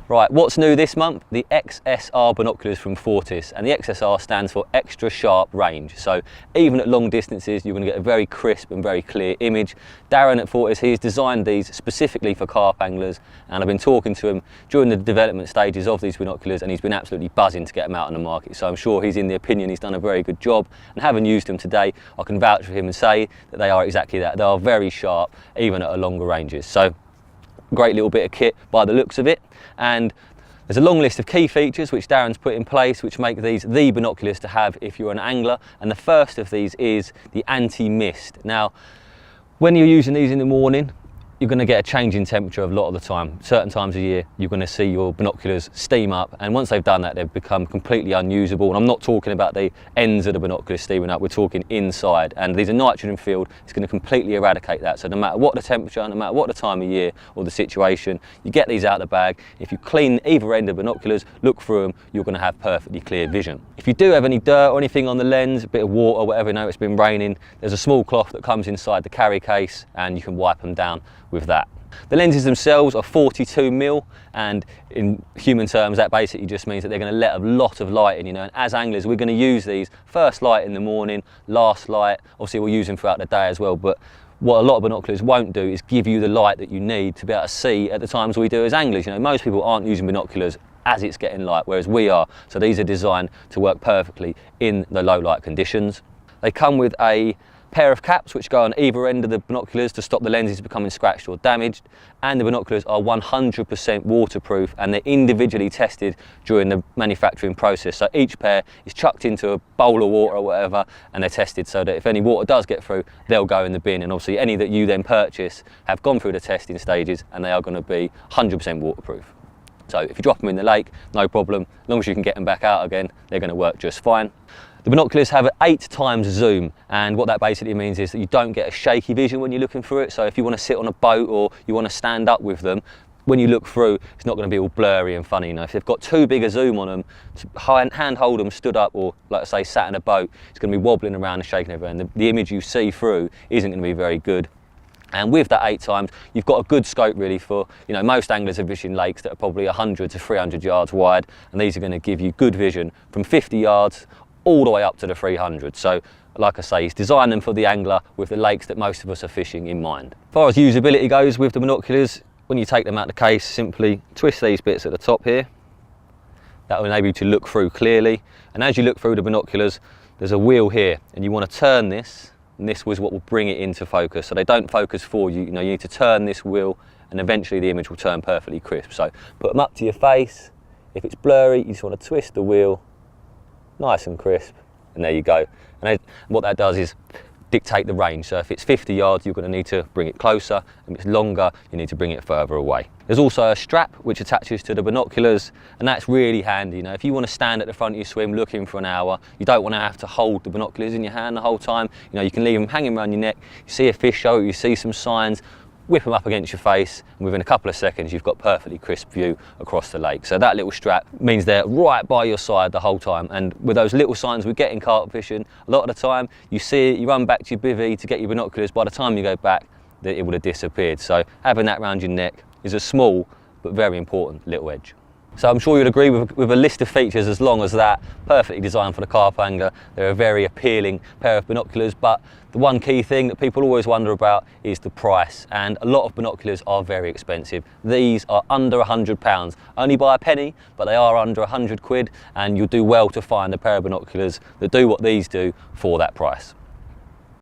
Right, what's new this month? The XSR binoculars from Fortis, and the XSR stands for extra sharp range. So even at long distances, you're going to get a very crisp and very clear image. Darren at Fortis, he's designed these specifically for carp anglers, and I've been talking to him during the development stages of these binoculars, and he's been absolutely buzzing to get them out on the market. So I'm sure he's in the opinion he's done a very good job, and having used them today, I can vouch for him and say that they are exactly that. They are very sharp, even at longer ranges. So great little bit of kit by the looks of it, and there's a long list of key features which Darren's put in place which make these the binoculars to have if you're an angler, and the first of these is the anti-mist. Now, when you're using these in the morning, you're going to get a change in temperature a lot of the time. Certain times of year, you're going to see your binoculars steam up, and once they've done that, they've become completely unusable. And I'm not talking about the ends of the binoculars steaming up, we're talking inside. And these are nitrogen filled, it's going to completely eradicate that. So no matter what the temperature, no matter what the time of year or the situation, you get these out of the bag. If you clean either end of binoculars, look through them, you're going to have perfectly clear vision. If you do have any dirt or anything on the lens, a bit of water, whatever, you know it's been raining, there's a small cloth that comes inside the carry case, and you can wipe them down with that. The lenses themselves are 42mm, and in human terms that basically just means that they're going to let a lot of light in, you know, and as anglers we're going to use these first light in the morning, last light, obviously we'll use them throughout the day as well, but what a lot of binoculars won't do is give you the light that you need to be able to see at the times we do as anglers. You know, most people aren't using binoculars as it's getting light, whereas we are, so these are designed to work perfectly in the low light conditions. They come with a pair of caps which go on either end of the binoculars to stop the lenses becoming scratched or damaged, and the binoculars are 100% waterproof, and they're individually tested during the manufacturing process. So each pair is chucked into a bowl of water or whatever, and they're tested so that if any water does get through, they'll go in the bin, and obviously any that you then purchase have gone through the testing stages and they are going to be 100% waterproof. So if you drop them in the lake, no problem, as long as you can get them back out again, they're going to work just fine. The binoculars have an 8x zoom, and what that basically means is that you don't get a shaky vision when you're looking through it. So if you want to sit on a boat or you want to stand up with them, when you look through, it's not going to be all blurry and funny. You know, if they've got too big a zoom on them, to hand hold them stood up, or like I say, sat in a boat, it's going to be wobbling around and shaking everywhere, and the image you see through isn't going to be very good. And with that 8x, you've got a good scope really for, you know, most anglers are fishing lakes that are probably 100 to 300 yards wide, and these are going to give you good vision from 50 yards all the way up to the 300. So like I say, he's designed them for the angler with the lakes that most of us are fishing in mind. As far as usability goes with the binoculars, when you take them out of the case, simply twist these bits at the top here. That will enable you to look through clearly, and as you look through the binoculars, there's a wheel here, and you want to turn this, and this was what will bring it into focus. So they don't focus for you, you know, you need to turn this wheel, and eventually the image will turn perfectly crisp. So put them up to your face. If it's blurry, you just want to twist the wheel, nice and crisp, and there you go. And what that does is dictate the range. So if it's 50 yards, you're going to need to bring it closer, and if it's longer, you need to bring it further away. There's also a strap which attaches to the binoculars, and that's really handy. You know, if you want to stand at the front of your swim looking for an hour, you don't want to have to hold the binoculars in your hand the whole time. You know, you can leave them hanging around your neck. You see a fish show, you see some signs, whip them up against your face, and within a couple of seconds you've got perfectly crisp view across the lake. So that little strap means they're right by your side the whole time, and with those little signs we get in carp fishing, a lot of the time you see it, you run back to your bivvy to get your binoculars, by the time you go back it would have disappeared. So having that around your neck is a small but very important little edge. So I'm sure you'd agree with a list of features as long as that, perfectly designed for the carp angler. They're a very appealing pair of binoculars, but the one key thing that people always wonder about is the price, and a lot of binoculars are very expensive. These are under £100, only by a penny, but they are under 100 quid, and you'll do well to find a pair of binoculars that do what these do for that price.